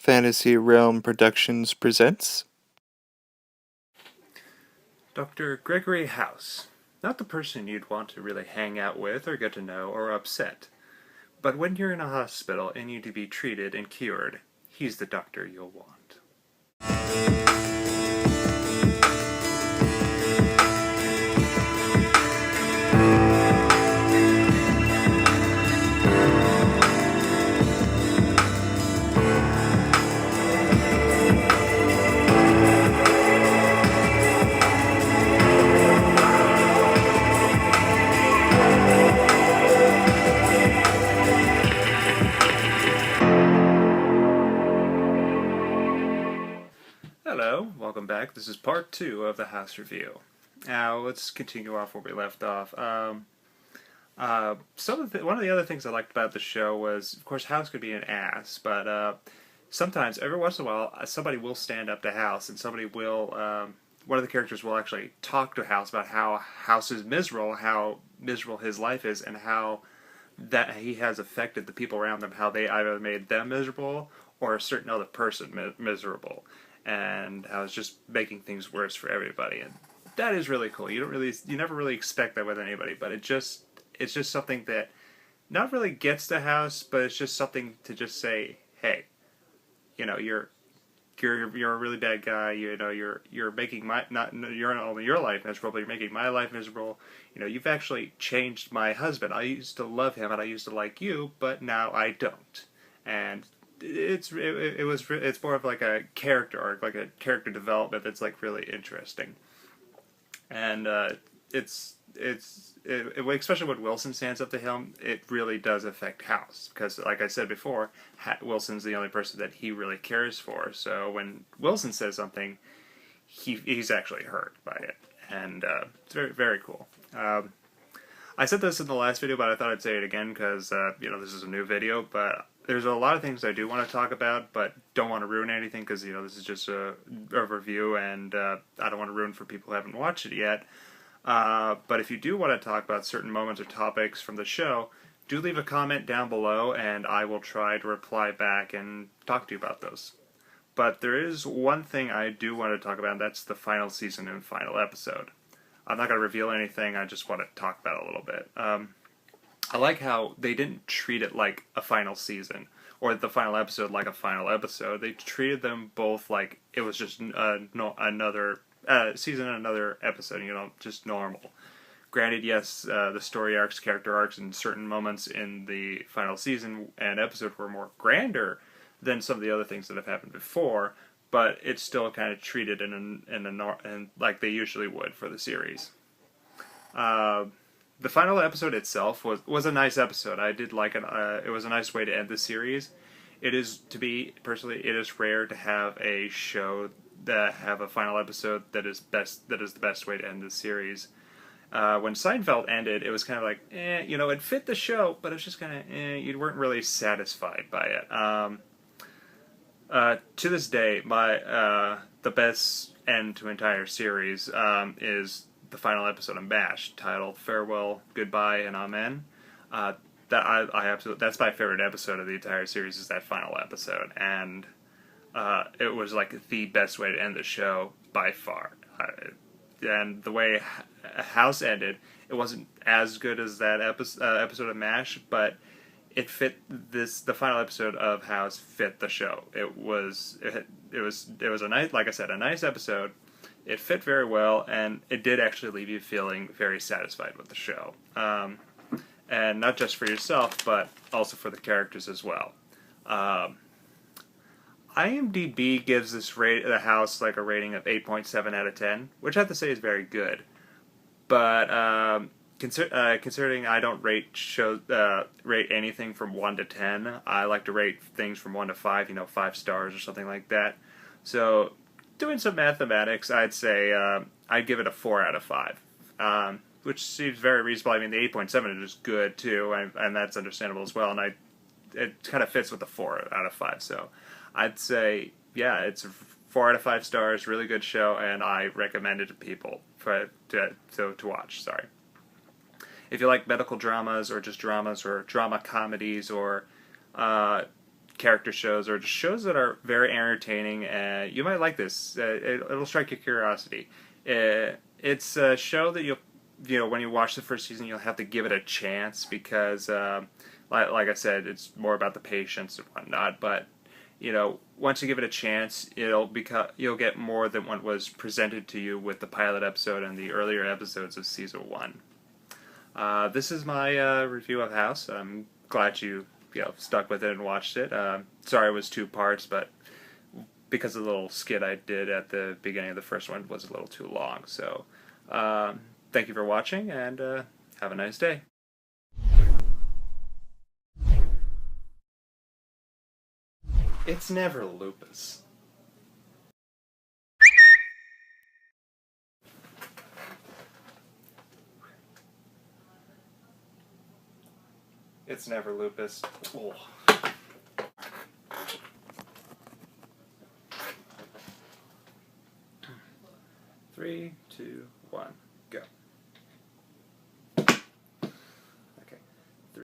Fantasy Realm Productions presents. Dr. Gregory House. Not the person you'd want to really hang out with or get to know or upset. But when you're in a hospital and need to be treated and cured, he's the doctor you'll want. Hello, welcome back. This is part 2 of the House Review. Now, let's continue off where we left off. One of the other things I liked about the show was, of course, House could be an ass, but sometimes, every once in a while, somebody will stand up to House, and somebody will, one of the characters will actually talk to House about how House is miserable, how miserable his life is, and how that he has affected the people around them, how they either made them miserable or a certain other person miserable, and how it's just making things worse for everybody. And that is really cool. You never really expect that with anybody, but it's just something that not really gets the House, but it's just something to just say, hey, you're a really bad guy. You're making you're not only your life miserable, but you're making my life miserable. You've actually changed my husband. I used to love him and I used to like you, but now I don't. And it's more of like a character arc, like a character development that's like really interesting. And especially when Wilson stands up to him, it really does affect House because, like I said before, Wilson's the only person that he really cares for. So when Wilson says something, he's actually hurt by it, and it's very, very cool. I said this in the last video, but I thought I'd say it again because this is a new video. But there's a lot of things I do want to talk about, but don't want to ruin anything because this is just a review, and I don't want to ruin for people who haven't watched it yet. But if you do want to talk about certain moments or topics from the show, do leave a comment down below, and I will try to reply back and talk to you about those. But there is one thing I do want to talk about, and that's the final season and final episode. I'm not going to reveal anything, I just want to talk about it a little bit. I like how they didn't treat it like a final season, or the final episode like a final episode. They treated them both like it was just another season and another episode, just normal. Granted, yes, the story arcs, character arcs, and certain moments in the final season and episode were more grander than some of the other things that have happened before, but it's still kind of treated in like they usually would for the series. The final episode itself was a nice episode. I did like it. It was a nice way to end the series. It is, to me personally, it is rare to have a show that have a final episode that is the best way to end the series. When Seinfeld ended, it was kind of like, it fit the show, but it's just kind of, you weren't really satisfied by it. To this day, the best end to an entire series is the final episode of MASH, titled "Farewell, Goodbye, and Amen." That's my favorite episode of the entire series. Is that final episode, and it was like the best way to end the show by far. And the way House ended, it wasn't as good as that episode of MASH, but it fit the final episode of House fit the show. It was a nice, like I said, a nice episode. It fit very well, and it did actually leave you feeling very satisfied with the show. And not just for yourself, but also for the characters as well. IMDb gives the House like a rating of 8.7 out of 10, which I have to say is very good. But considering I don't rate anything from 1 to 10, I like to rate things from 1 to 5, 5 stars or something like that. So, doing some mathematics, I'd say I'd give it a 4 out of 5, which seems very reasonable. I mean, the 8.7 is good too, and that's understandable as well. And it kind of fits with the 4 out of 5. So, I'd say, yeah, it's 4 out of 5 stars, really good show, and I recommend it to people to watch. Sorry. If you like medical dramas or just dramas or drama comedies or character shows or just shows that are very entertaining, you might like this. It'll strike your curiosity. It's a show that when you watch the first season, you'll have to give it a chance because, like I said, it's more about the patience and whatnot. But once you give it a chance, you'll get more than what was presented to you with the pilot episode and the earlier episodes of season 1. This is my review of House. I'm glad you stuck with it and watched it. Sorry it was 2 parts, but because the little skit I did at the beginning of the first one was a little too long. So thank you for watching, and have a nice day. It's never lupus. It's never lupus. Oh. 3, 2, 1, go.